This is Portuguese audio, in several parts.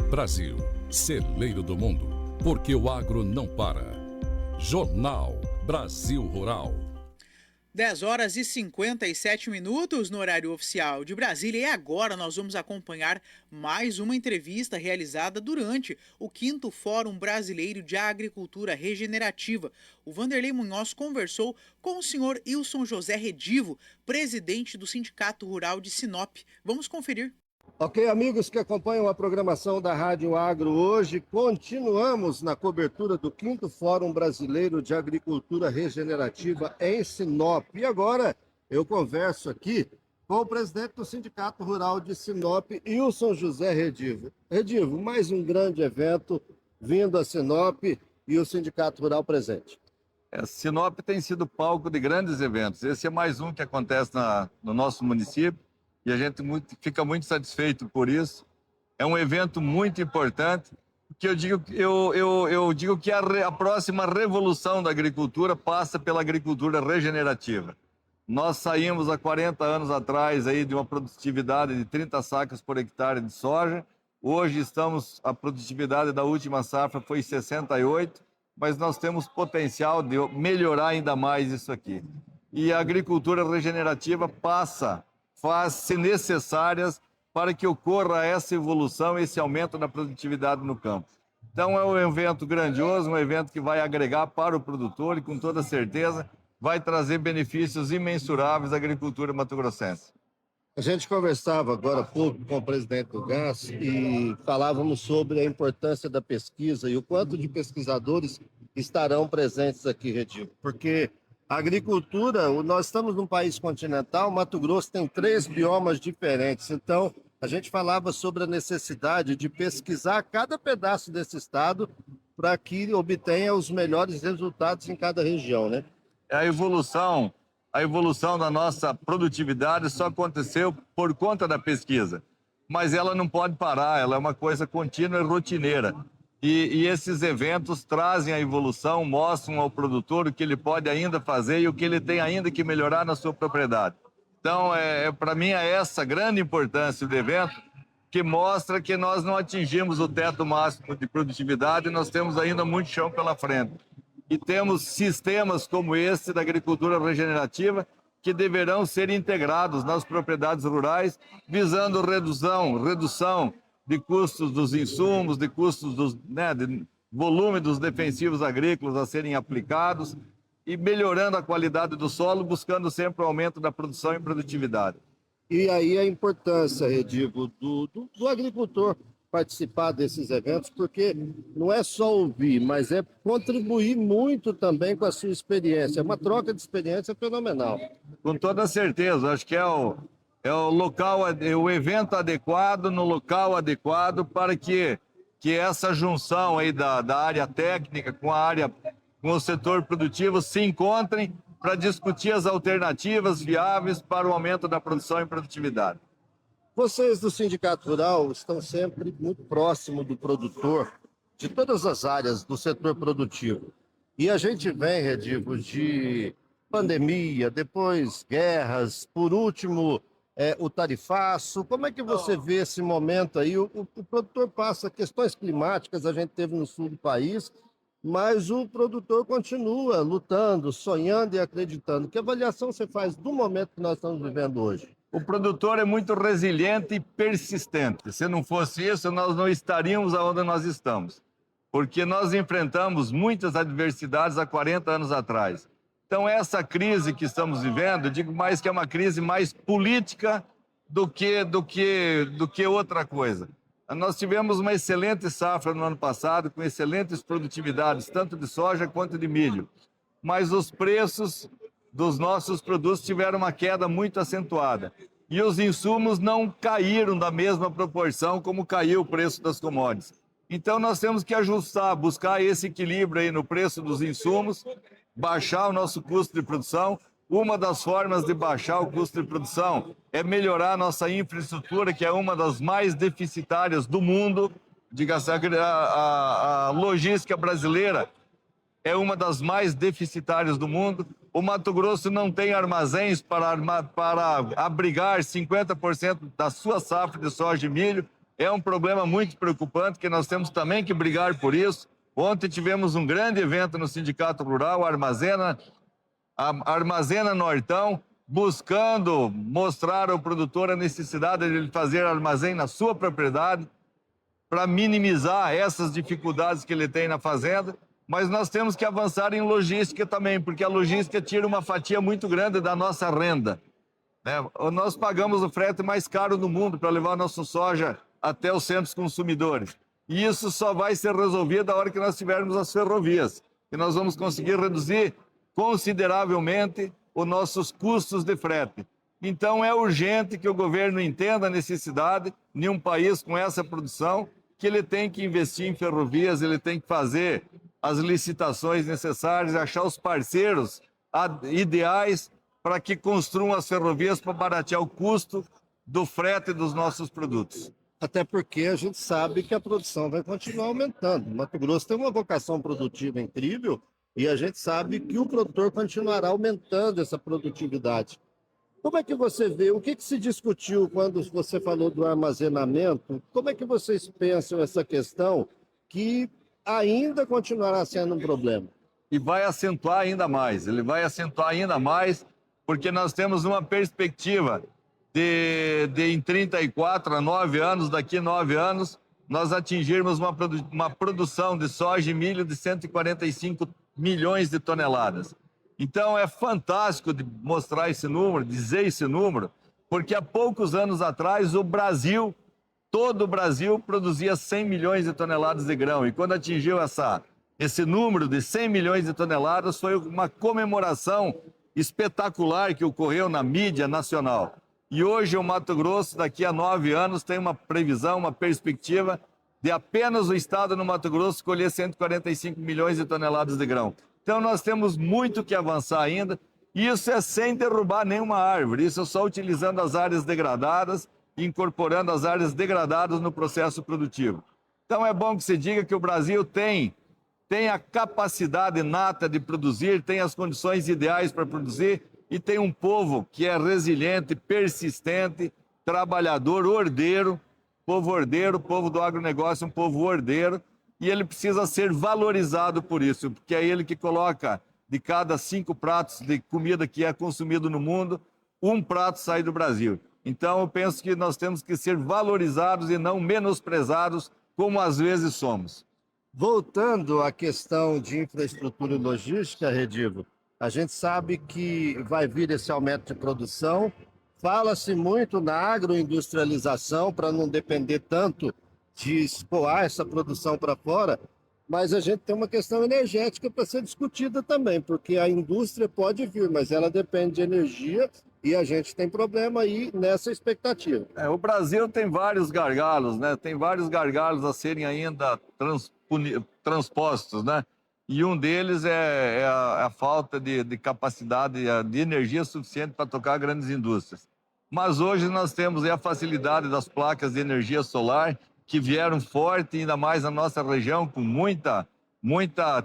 Brasil, celeiro do mundo, porque o agro não para. Jornal Brasil Rural. 10 horas e 57 minutos no horário oficial de Brasília, e agora nós vamos acompanhar mais uma entrevista realizada durante o 5º Fórum Brasileiro de Agricultura Regenerativa. O Vanderlei Munhoz conversou com o senhor Ilson José Redivo, presidente do Sindicato Rural de Sinop. Vamos conferir. Ok, amigos que acompanham a programação da Rádio Agro hoje, continuamos na cobertura do 5º Fórum Brasileiro de Agricultura Regenerativa em Sinop. E agora eu converso aqui com o presidente do Sindicato Rural de Sinop, Ilson José Redivo. Redivo, mais um grande evento vindo a Sinop e o Sindicato Rural presente. Sinop tem sido palco de grandes eventos. Esse é mais um que acontece no nosso município. E a gente fica muito satisfeito por isso. É um evento muito importante, que eu digo que a próxima revolução da agricultura passa pela agricultura regenerativa. Nós saímos há 40 anos atrás aí de uma produtividade de 30 sacas por hectare de soja. Hoje a produtividade da última safra foi 68, mas nós temos potencial de melhorar ainda mais isso aqui. E a agricultura regenerativa faz-se necessárias para que ocorra essa evolução, esse aumento da produtividade no campo. Então é um evento grandioso, um evento que vai agregar para o produtor e com toda certeza vai trazer benefícios imensuráveis à agricultura mato-grossense. A gente conversava agora há pouco com o presidente do GAS e falávamos sobre a importância da pesquisa e o quanto de pesquisadores estarão presentes aqui, Redivo, porque a agricultura, nós estamos num país continental, Mato Grosso tem 3 biomas diferentes, então a gente falava sobre a necessidade de pesquisar cada pedaço desse estado para que obtenha os melhores resultados em cada região, né? A evolução da nossa produtividade só aconteceu por conta da pesquisa, mas ela não pode parar, ela é uma coisa contínua e rotineira. E esses eventos trazem a evolução, mostram ao produtor o que ele pode ainda fazer e o que ele tem ainda que melhorar na sua propriedade. Então, para mim, é essa grande importância do evento, que mostra que nós não atingimos o teto máximo de produtividade e nós temos ainda muito chão pela frente. E temos sistemas como esse da agricultura regenerativa que deverão ser integrados nas propriedades rurais, visando redução de custos dos insumos, de custos de volume dos defensivos agrícolas a serem aplicados e melhorando a qualidade do solo, buscando sempre o aumento da produção e produtividade. E aí a importância, Redivo, do agricultor participar desses eventos, porque não é só ouvir, mas é contribuir muito também com a sua experiência. É uma troca de experiência fenomenal. Com toda certeza, acho que é o local, o evento adequado, no local adequado, para que essa junção aí da área técnica com o setor produtivo se encontrem para discutir as alternativas viáveis para o aumento da produção e produtividade. Vocês do Sindicato Rural estão sempre muito próximo do produtor, de todas as áreas do setor produtivo. E a gente vem, Redivo, de pandemia, depois guerras, por último o tarifaço. Como é que você vê esse momento aí? O produtor passa questões climáticas, a gente teve no sul do país, mas o produtor continua lutando, sonhando e acreditando. Que avaliação você faz do momento que nós estamos vivendo hoje? O produtor é muito resiliente e persistente. Se não fosse isso, nós não estaríamos onde nós estamos. Porque nós enfrentamos muitas adversidades há 40 anos atrás. Então, essa crise que estamos vivendo, eu digo mais que é uma crise mais política do que outra coisa. Nós tivemos uma excelente safra no ano passado, com excelentes produtividades, tanto de soja quanto de milho. Mas os preços dos nossos produtos tiveram uma queda muito acentuada. E os insumos não caíram da mesma proporção como caiu o preço das commodities. Então nós temos que ajustar, buscar esse equilíbrio aí no preço dos insumos, baixar o nosso custo de produção. Uma das formas de baixar o custo de produção é melhorar a nossa infraestrutura, que é uma das mais deficitárias do mundo. Diga-se, a logística brasileira é uma das mais deficitárias do mundo. O Mato Grosso não tem armazéns para abrigar 50% da sua safra de soja e milho. é um problema muito preocupante que nós temos também que brigar por isso. Ontem tivemos um grande evento no Sindicato Rural, Armazena Nortão, buscando mostrar ao produtor a necessidade de ele fazer armazém na sua propriedade para minimizar essas dificuldades que ele tem na fazenda. Mas nós temos que avançar em logística também, porque a logística tira uma fatia muito grande da nossa renda, né? Nós pagamos o frete mais caro do mundo para levar nossa soja até os centros consumidores. E isso só vai ser resolvido na hora que nós tivermos as ferrovias, e nós vamos conseguir reduzir consideravelmente os nossos custos de frete. Então é urgente que o governo entenda a necessidade de um país com essa produção, que ele tem que investir em ferrovias, ele tem que fazer as licitações necessárias, achar os parceiros ideais para que construam as ferrovias para baratear o custo do frete dos nossos produtos. Até porque a gente sabe que a produção vai continuar aumentando. O Mato Grosso tem uma vocação produtiva incrível e a gente sabe que o produtor continuará aumentando essa produtividade. Como é que você vê? O que se discutiu quando você falou do armazenamento? Como é que vocês pensam essa questão que ainda continuará sendo um problema? E vai acentuar ainda mais. Ele vai acentuar ainda mais porque nós temos uma perspectiva de em 34 a 9 anos, daqui a 9 anos, nós atingirmos uma produção de soja e milho de 145 milhões de toneladas. Então é fantástico de mostrar esse número, dizer esse número, porque há poucos anos atrás o Brasil, todo o Brasil produzia 100 milhões de toneladas de grão. E quando atingiu esse número de 100 milhões de toneladas, foi uma comemoração espetacular que ocorreu na mídia nacional. E hoje o Mato Grosso, daqui a 9 anos, tem uma previsão, uma perspectiva de apenas o estado do Mato Grosso colher 145 milhões de toneladas de grão. Então nós temos muito que avançar ainda. Isso é sem derrubar nenhuma árvore, isso é só utilizando as áreas degradadas e incorporando as áreas degradadas no processo produtivo. Então é bom que se diga que o Brasil tem a capacidade inata de produzir, tem as condições ideais para produzir e tem um povo que é resiliente, persistente, trabalhador, ordeiro, povo do agronegócio, um povo ordeiro, e ele precisa ser valorizado por isso, porque é ele que coloca, de cada 5 pratos de comida que é consumido no mundo, 1 prato sai do Brasil. Então eu penso que nós temos que ser valorizados e não menosprezados, como às vezes somos. Voltando à questão de infraestrutura e logística, Redivo, a gente sabe que vai vir esse aumento de produção. Fala-se muito na agroindustrialização para não depender tanto de escoar essa produção para fora, mas a gente tem uma questão energética para ser discutida também, porque a indústria pode vir, mas ela depende de energia e a gente tem problema aí nessa expectativa. O Brasil tem vários gargalos, né? Tem vários gargalos a serem ainda transpostos, né? E um deles é a falta de capacidade de energia suficiente para tocar grandes indústrias. Mas hoje nós temos a facilidade das placas de energia solar, que vieram forte, ainda mais na nossa região, com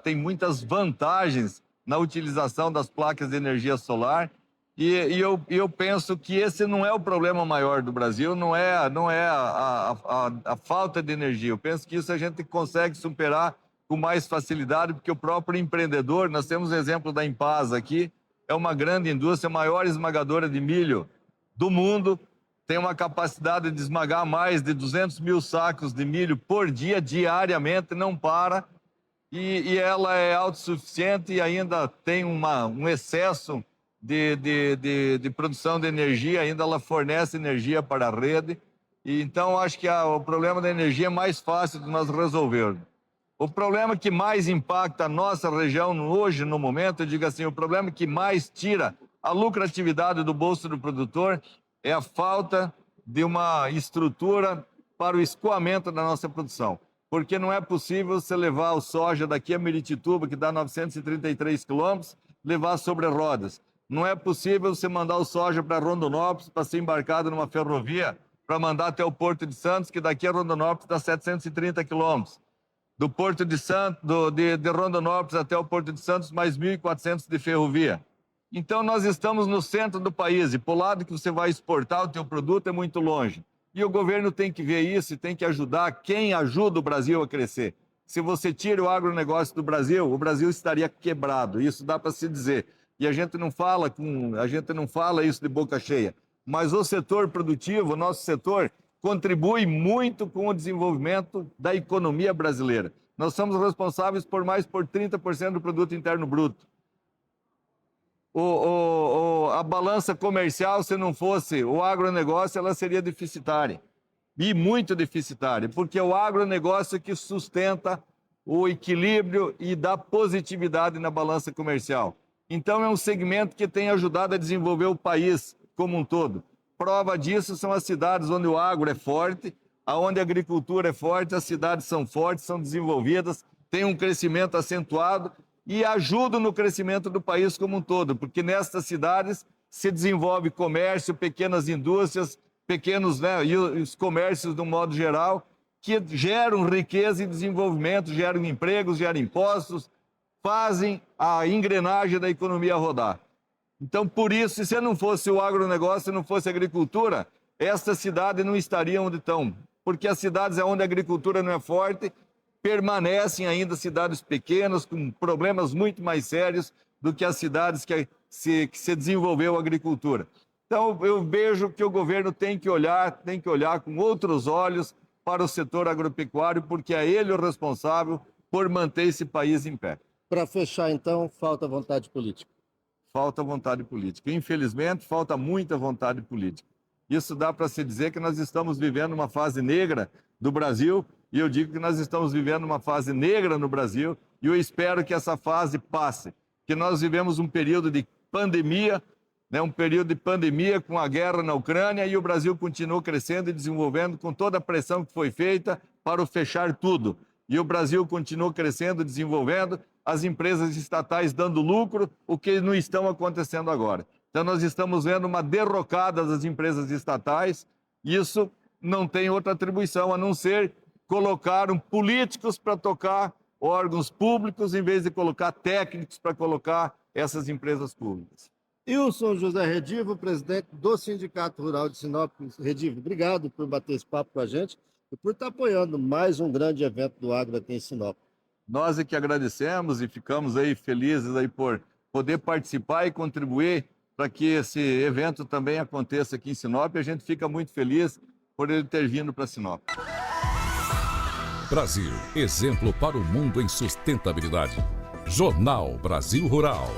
tem muitas vantagens na utilização das placas de energia solar. E eu penso que esse não é o problema maior do Brasil, não é a falta de energia. Eu penso que isso a gente consegue superar com mais facilidade, porque o próprio empreendedor, nós temos o exemplo da Impasa aqui, é uma grande indústria, a maior esmagadora de milho do mundo, tem uma capacidade de esmagar mais de 200 mil sacos de milho por dia, diariamente, não para, e ela é autossuficiente e ainda tem um excesso de produção de energia, ainda ela fornece energia para a rede, e então acho que o problema da energia é mais fácil de nós resolvermos. O problema que mais impacta a nossa região hoje, no momento, eu digo assim, o problema que mais tira a lucratividade do bolso do produtor é a falta de uma estrutura para o escoamento da nossa produção. Porque não é possível você levar o soja daqui a Miritituba, que dá 933 quilômetros, levar sobre rodas. Não é possível você mandar o soja para Rondonópolis para ser embarcado numa ferrovia para mandar até o Porto de Santos, que daqui a Rondonópolis dá 730 quilômetros. Do Porto de Santos, de Rondonópolis até o Porto de Santos, mais 1.400 de ferrovia. Então, nós estamos no centro do país e, por lado que você vai exportar o teu produto, é muito longe. E o governo tem que ver isso e tem que ajudar quem ajuda o Brasil a crescer. Se você tira o agronegócio do Brasil, o Brasil estaria quebrado. Isso dá para se dizer. E a gente não fala isso de boca cheia. Mas o setor produtivo, o nosso setor, contribui muito com o desenvolvimento da economia brasileira. Nós somos responsáveis por mais por 30% do produto interno bruto. A balança comercial, se não fosse o agronegócio, ela seria deficitária. E muito deficitária, porque é o agronegócio que sustenta o equilíbrio e dá positividade na balança comercial. Então, é um segmento que tem ajudado a desenvolver o país como um todo. Prova disso são as cidades onde o agro é forte, onde a agricultura é forte, as cidades são fortes, são desenvolvidas, têm um crescimento acentuado e ajudam no crescimento do país como um todo, porque nestas cidades se desenvolve comércio, pequenas indústrias, e os comércios, de um modo geral, que geram riqueza e desenvolvimento, geram empregos, geram impostos, fazem a engrenagem da economia rodar. Então, por isso, se não fosse o agronegócio, se não fosse a agricultura, estas cidades não estariam onde estão. Porque as cidades onde a agricultura não é forte, permanecem ainda cidades pequenas, com problemas muito mais sérios do que as cidades que se desenvolveu a agricultura. Então, eu vejo que o governo tem que olhar com outros olhos para o setor agropecuário, porque é ele o responsável por manter esse país em pé. Para fechar, então, falta vontade política. Falta vontade política. Infelizmente, falta muita vontade política. Isso dá para se dizer que nós estamos vivendo uma fase negra do Brasil, e eu digo que nós estamos vivendo uma fase negra no Brasil, e eu espero que essa fase passe, que nós vivemos um período de pandemia, um período de pandemia com a guerra na Ucrânia, e o Brasil continuou crescendo e desenvolvendo com toda a pressão que foi feita para o fechar tudo. E o Brasil continuou crescendo e desenvolvendo, as empresas estatais dando lucro, o que não estão acontecendo agora. Então, nós estamos vendo uma derrocada das empresas estatais, e isso não tem outra atribuição a não ser colocar políticos para tocar órgãos públicos, em vez de colocar técnicos para colocar essas empresas públicas. Wilson José Redivo, presidente do Sindicato Rural de Sinop. Redivo, obrigado por bater esse papo com a gente e por estar apoiando mais um grande evento do agro aqui em Sinop. Nós é que agradecemos e ficamos aí felizes aí por poder participar e contribuir para que esse evento também aconteça aqui em Sinop. E a gente fica muito feliz por ele ter vindo para Sinop. Brasil, exemplo para o mundo em sustentabilidade. Jornal Brasil Rural.